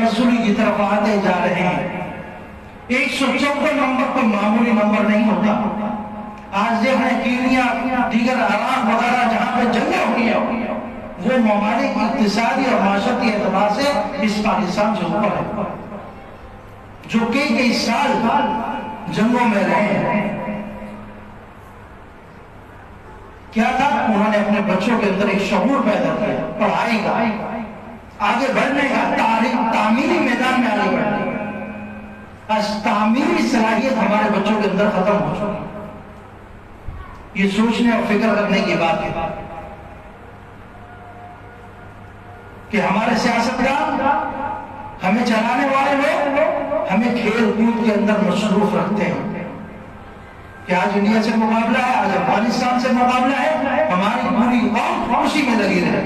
تنزلی کی طرف آتے جا رہے ہیں۔ 114 نمبر کوئی معمولی نمبر نہیں ہوتا۔ آج دیکھ رہے ہیں کینیا، دیگر عراق وغیرہ جہاں پہ جنگیں ہوئی ہیں، وہ ممالک اقتصادی اور معاشرتی اعتبار سے اس پاکستان سے اوپر ہے، جو کئی سال جنگوں میں رہے ہیں۔ کیا تھا؟ انہوں نے اپنے بچوں کے اندر ایک شعور پیدا کیا، پڑھائی کا، آگے بڑھنے کا، تعمیری میدان میں آگے بڑھنے کا۔ آج تعمیری صلاحیت ہمارے بچوں کے اندر ختم ہو چکی۔ یہ سوچنے اور فکر کرنے کی بات ہے کہ ہمارے سیاستدان، ہمیں چلانے والے لوگ ہمیں کھیل کود کے اندر مصروف رکھتے ہیں کہ آج انڈیا سے مقابلہ ہے، آج افغانستان سے مقابلہ ہے، ہماری پوری قوم اسی میں لگی رہے۔